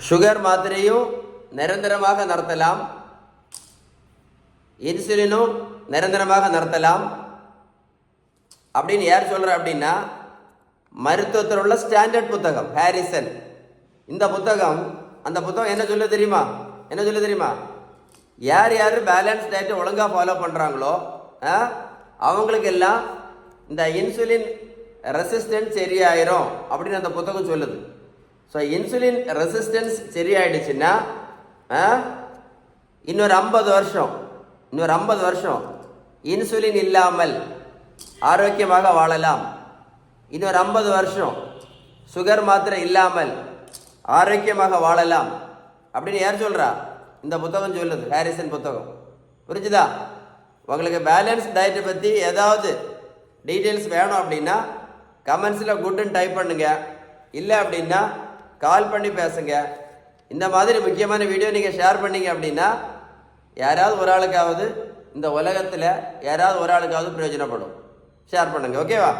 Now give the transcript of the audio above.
Sugar மாத்திரையும் நிரந்தரமாக நிறுத்தலாம், இன்சுலினும் நிரந்தரமாக நிறுத்தலாம் அப்படின்னு யார் சொல்கிற அப்படின்னா மருத்துவத்தில் உள்ள ஸ்டாண்டர்ட் புத்தகம் ஹாரிசன். இந்த புத்தகம் அந்த புத்தகம் என்ன சொல்ல தெரியுமா யார் யார் பேலன்ஸ் டயட்டை ஒழுங்காக ஃபாலோ பண்ணுறாங்களோ அவங்களுக்கு எல்லாம் இந்த இன்சுலின் ரெசிஸ்டன்ஸ் சரியாயிரும் அப்படின்னு அந்த புத்தகம் சொல்லுது. ஸோ இன்சுலின் ரெசிஸ்டன்ஸ் சரியாயிடுச்சுன்னா இன்னொரு 50 வருஷம் இன்சுலின் இல்லாமல் ஆரோக்கியமாக வாழலாம். இன்னொரு 50 வருஷம் சுகர் மாத்திரை இல்லாமல் ஆரோக்கியமாக வாழலாம் அப்படின்னு யார் சொல்கிறா? இந்த புத்தகம் சொல்லுது, ஹாரிசன் புத்தகம். புரிஞ்சுதா? உங்களுக்கு பேலன்ஸ் டயட்டை பற்றி ஏதாவது டீட்டெயில்ஸ் வேணும் அப்படின்னா கமெண்ட்ஸில் குட்டுன்னு டைப் பண்ணுங்க, இல்லை அப்படின்னா கால் பண்ணி பேசுங்க. இந்த மாதிரி முக்கியமான வீடியோ நீங்கள் ஷேர் பண்ணீங்க அப்படின்னா யாராவது ஒரு ஆளுக்காவது இந்த உலகத்தில் யாராவது ஒரு ஆளுக்காவது பிரயோஜனப்படும். ஷேர் பண்ணுங்க, ஓகேவா?